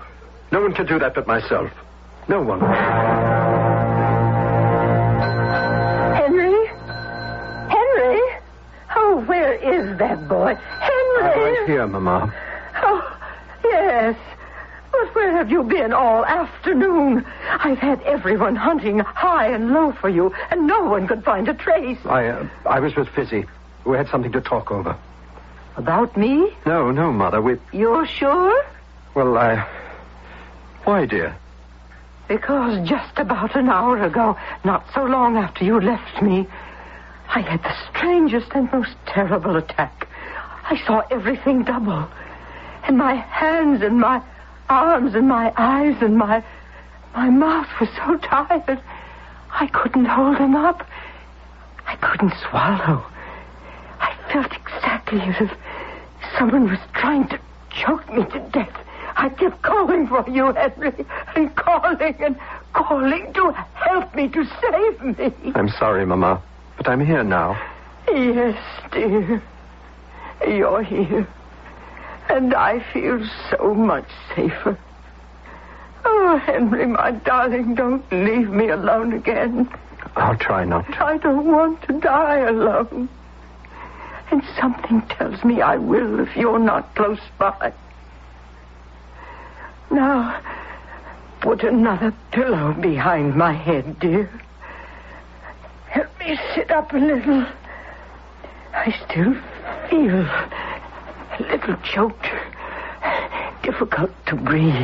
No one can do that but myself. No one. Henry? Henry? Oh, where is that boy? Henry! Right here, Mama. Oh, yes. But where have you been all afternoon? I've had everyone hunting high and low for you, and no one could find a trace. I was with Fizzy. We had something to talk over. About me? No, Mother. You're sure? Well, why, dear? Because just about an hour ago, not so long after you left me, I had the strangest and most terrible attack. I saw everything double. And my hands and my arms and my eyes and my mouth was so tired, I couldn't hold them up. I couldn't swallow. I felt exactly as if someone was trying to choke me to death. I kept calling for you, Henry, and calling to help me, to save me. I'm sorry, Mama, but I'm here now. Yes, dear. You're here. And I feel so much safer. Oh, Henry, my darling, don't leave me alone again. I'll try not to. I don't want to die alone. And something tells me I will if you're not close by. Now, put another pillow behind my head, dear. Help me sit up a little. I still feel a little choked. Difficult to breathe.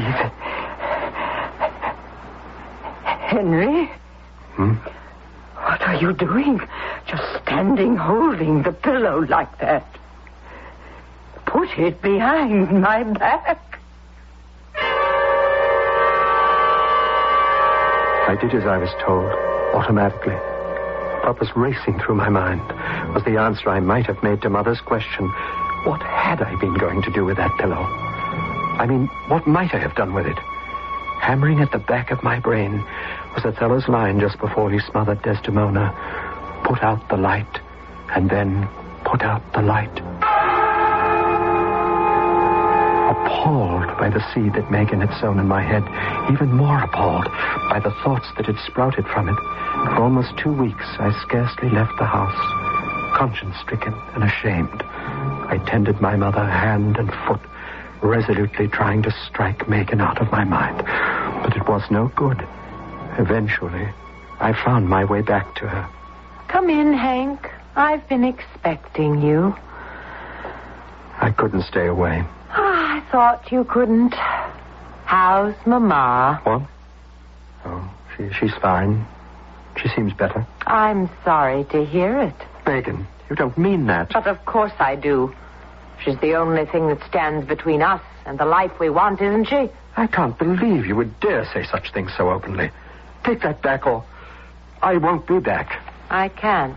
Henry? What are you doing? Just standing holding the pillow like that. Put it behind my back. I did as I was told, automatically. What was racing through my mind was the answer I might have made to Mother's question. What had I been going to do with that pillow? I mean, what might I have done with it? Hammering at the back of my brain was Othello's line just before he smothered Desdemona. Put out the light, and then put out the light. Appalled by the seed that Megan had sown in my head, even more appalled by the thoughts that had sprouted from it. For almost 2 weeks, I scarcely left the house, conscience-stricken and ashamed. I tended my mother hand and foot, resolutely trying to strike Megan out of my mind. But it was no good. Eventually, I found my way back to her. Come in, Hank. I've been expecting you. I couldn't stay away. I thought you couldn't. How's Mama? What? Oh, she's fine. She seems better. I'm sorry to hear it. Megan, you don't mean that. But of course I do. She's the only thing that stands between us and the life we want, isn't she? I can't believe you would dare say such things so openly. Take that back, or I won't be back. I can't.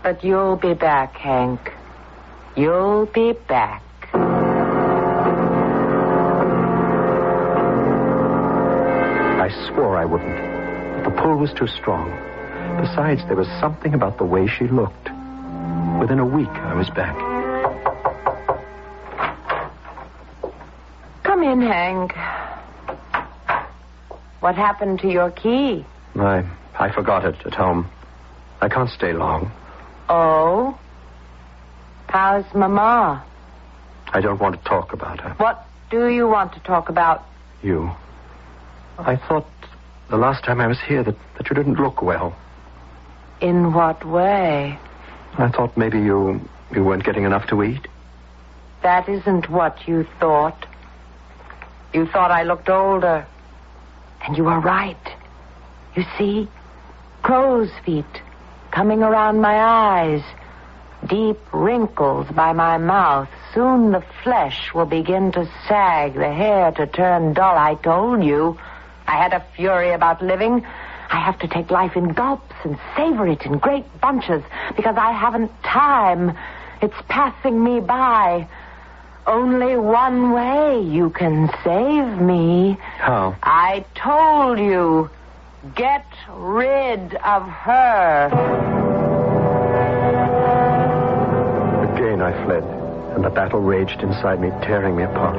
But you'll be back, Hank. You'll be back. I swore I wouldn't. The pull was too strong. Besides, there was something about the way she looked. Within a week, I was back. Come in, Hank. What happened to your key? I forgot it at home. I can't stay long. Oh? How's Mama? I don't want to talk about her. What do you want to talk about? You. I thought the last time I was here that you didn't look well. In what way? I thought maybe you weren't getting enough to eat. That isn't what you thought. You thought I looked older. And you were right. You see? Crow's feet coming around my eyes. Deep wrinkles by my mouth. Soon the flesh will begin to sag, the hair to turn dull. I told you. I had a fury about living. I have to take life in gulps and savor it in great bunches because I haven't time. It's passing me by. Only one way you can save me. How? I told you. Get rid of her. Again I fled, and the battle raged inside me, tearing me apart.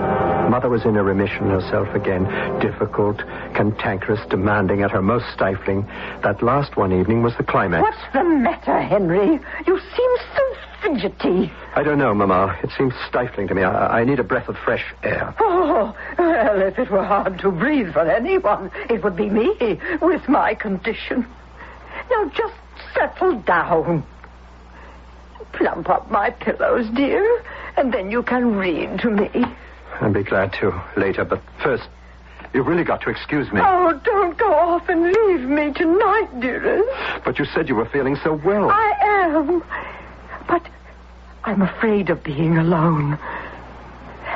Mother was in a remission herself again, difficult, cantankerous, demanding, at her most stifling. That last one evening was the climax. What's the matter, Henry? You seem so fidgety. I don't know, Mama. It seems stifling to me. I need a breath of fresh air. Oh, well, if it were hard to breathe for anyone, it would be me, with my condition. Now, just settle down. Plump up my pillows, dear, and then you can read to me. I'll be glad to later, but first, you've really got to excuse me. Oh, don't go off and leave me tonight, dearest. But you said you were feeling so well. I am. But I'm afraid of being alone.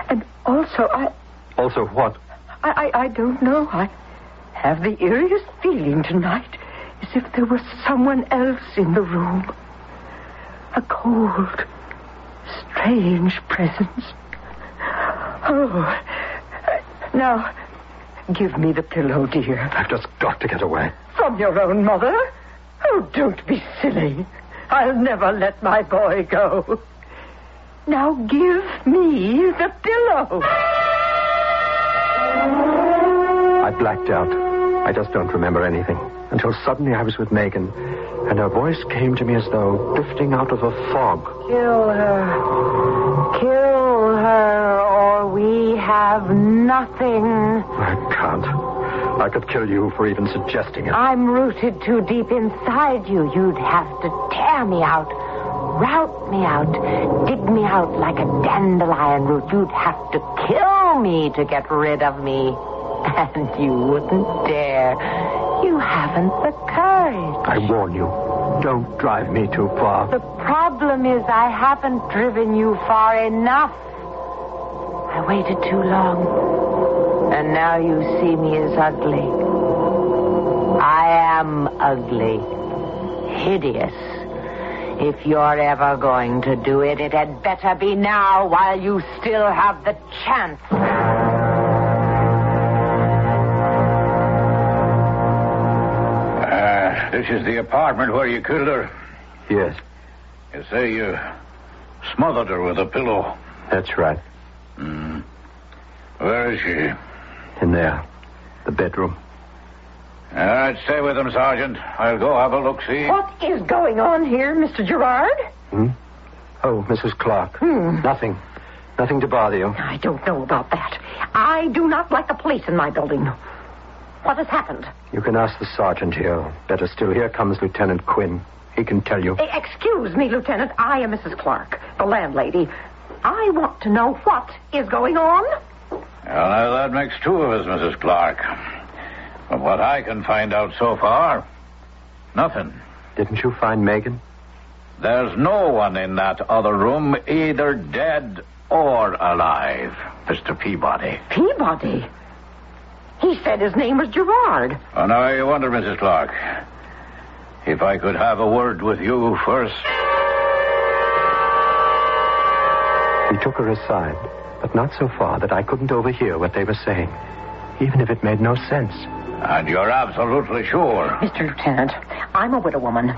And also, Also what? I don't know. I have the eeriest feeling tonight, as if there was someone else in the room. A cold, strange presence. Oh, now, give me the pillow, dear. I've just got to get away. From your own mother? Oh, don't be silly. I'll never let my boy go. Now give me the pillow. I blacked out. I just don't remember anything. Until suddenly I was with Megan, and her voice came to me as though drifting out of a fog. Kill her. Kill her, or we have nothing. I can't. I could kill you for even suggesting it. I'm rooted too deep inside you. You'd have to tear me out, rout me out, dig me out like a dandelion root. You'd have to kill me to get rid of me. And you wouldn't dare. You haven't the courage. I warn you, don't drive me too far. The problem is I haven't driven you far enough. I waited too long. And now you see me as ugly. I am ugly. Hideous. If you're ever going to do it, it had better be now while you still have the chance. This is the apartment where you killed her? Yes. You say you smothered her with a pillow? That's right. Where is she? In there. The bedroom. All right, stay with him, Sergeant. I'll go have a look-see. What is going on here, Mr. Gerard? Oh, Mrs. Clark. Nothing. Nothing to bother you. I don't know about that. I do not like the police in my building. What has happened? You can ask the sergeant here. Better still, here comes Lieutenant Quinn. He can tell you. Excuse me, Lieutenant. I am Mrs. Clark, the landlady. I want to know what is going on. Well, now, that makes two of us, Mrs. Clark. From what I can find out so far, nothing. Didn't you find Megan? There's no one in that other room, either dead or alive, Mr. Peabody. Peabody? He said his name was Gerard. Oh, now, you wonder, Mrs. Clark, if I could have a word with you first. He took her aside, but not so far that I couldn't overhear what they were saying, even if it made no sense. And you're absolutely sure? Mr. Lieutenant, I'm a widow woman,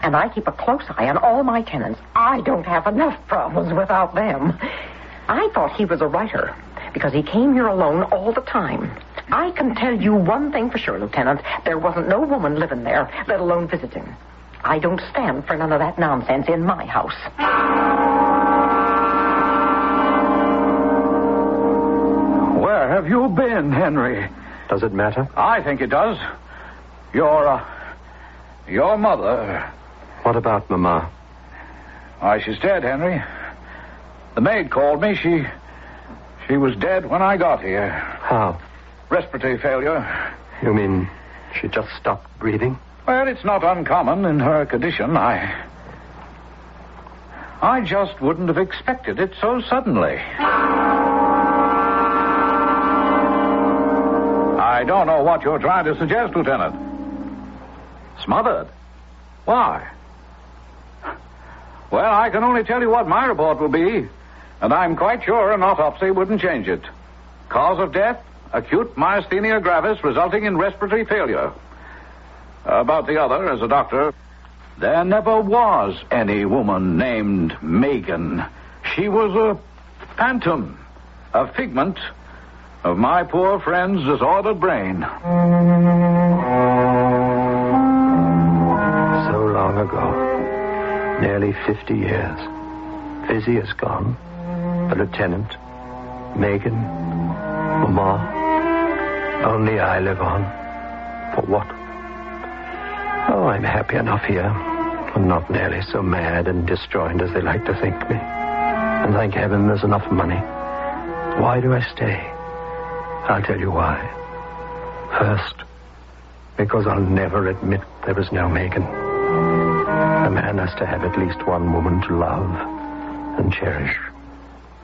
and I keep a close eye on all my tenants. I don't have enough problems without them. I thought he was a writer, because he came here alone all the time. I can tell you one thing for sure, Lieutenant. There wasn't no woman living there, let alone visiting. I don't stand for none of that nonsense in my house. Where have you been, Henry? Does it matter? I think it does. Your mother. What about Mama? Why, she's dead, Henry. The maid called me. She was dead when I got here. How? Respiratory failure. You mean she just stopped breathing? Well, it's not uncommon in her condition. I just wouldn't have expected it so suddenly. I don't know what you're trying to suggest, Lieutenant. Smothered? Why? Well, I can only tell you what my report will be, and I'm quite sure an autopsy wouldn't change it. Cause of death, acute myasthenia gravis resulting in respiratory failure. About the other, as a doctor, there never was any woman named Megan. She was a phantom, a figment of my poor friend's disordered brain. So long ago. Nearly 50 years. Fizzy is gone. The lieutenant. Megan. Mama. Only I live on. For what? Oh, I'm happy enough here. I'm not nearly so mad and disjoined as they like to think me. And thank heaven there's enough money Why do I stay? I'll tell you why. First, because I'll never admit there was no Megan. A man has to have at least one woman to love and cherish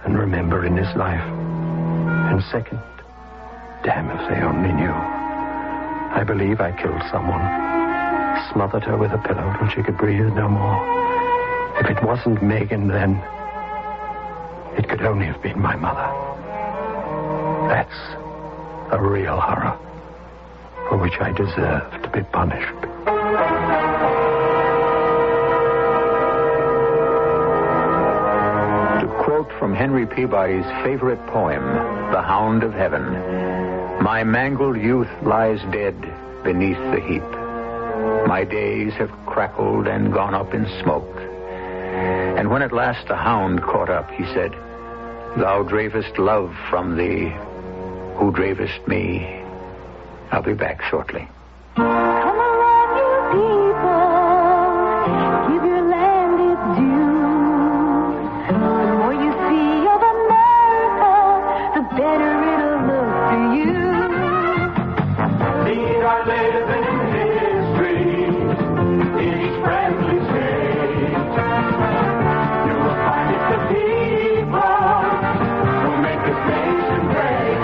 and remember in his life. And second, damn if they only knew. I believe I killed someone, smothered her with a pillow till she could breathe no more. If it wasn't Megan, then it could only have been my mother. That's a real horror for which I deserve to be punished. To quote from Henry Peabody's favorite poem, The Hound of Heaven, my mangled youth lies dead beneath the heap. My days have crackled and gone up in smoke. And when at last the hound caught up, he said, thou dravest love from thee, who dravest me. I'll be back shortly. Come along, you people, give your land its due. The more you see of America, the better it'll look to you. These are days in history, in each friendly state. You will find it's the people who make this nation great.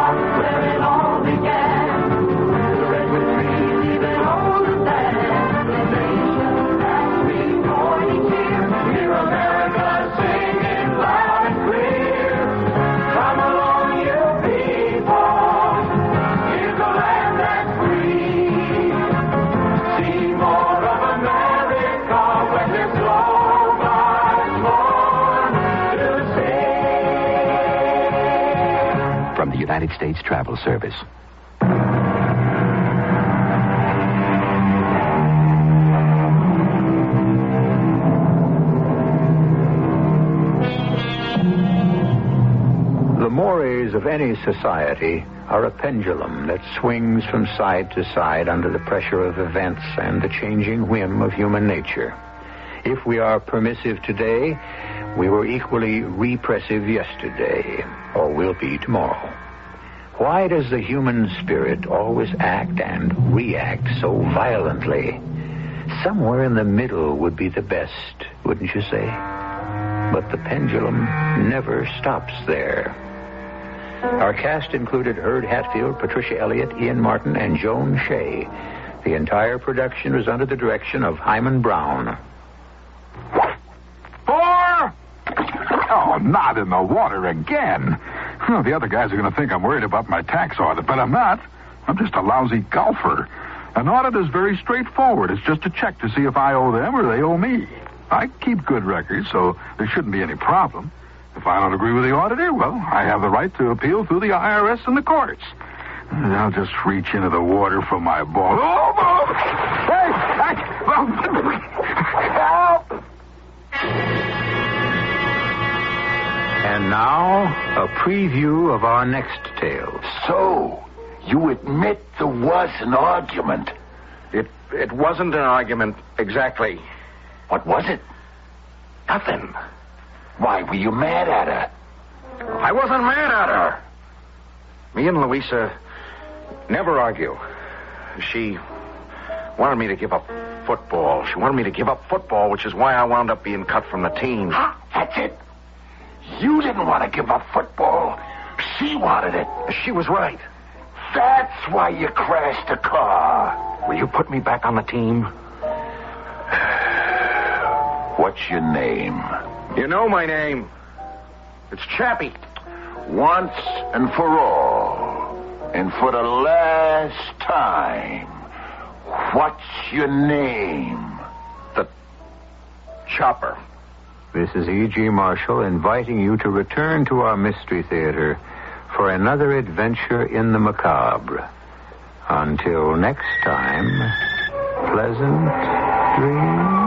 Where it all began, the redwood trees even older than the nation that we bore each year. Hear America singing loud and clear. Come along, you people, here's a land that's free. See more of America when there's so much more to say. From the United States Travel Service. The mores of any society are a pendulum that swings from side to side under the pressure of events and the changing whim of human nature. If we are permissive today, we were equally repressive yesterday, or will be tomorrow. Why does the human spirit always act and react so violently? Somewhere in the middle would be the best, wouldn't you say? But the pendulum never stops there. Our cast included Herb Hatfield, Patricia Elliott, Ian Martin, and Joan Shea. The entire production was under the direction of Hyman Brown. 4! Oh, not in the water again. Well, the other guys are going to think I'm worried about my tax audit, but I'm not. I'm just a lousy golfer. An audit is very straightforward. It's just a check to see if I owe them or they owe me. I keep good records, so there shouldn't be any problem. If I don't agree with the auditor, well, I have the right to appeal through the IRS and the courts. I'll just reach into the water for my ball. Oh, hey! Help! And now, a preview of our next tale. So, you admit there was an argument? It wasn't an argument, exactly. What was it? Nothing. Why, were you mad at her? I wasn't mad at her. Me and Louisa never argue. She wanted me to give up football. She wanted me to give up football, which is why I wound up being cut from the team. That's it. You didn't want to give up football. She wanted it. She was right. That's why you crashed the car. Will you put me back on the team? What's your name? You know my name. It's Chappie. Once and for all, and for the last time, what's your name? The Chopper. This is E.G. Marshall inviting you to return to our Mystery Theater for another adventure in the macabre. Until next time, pleasant dreams.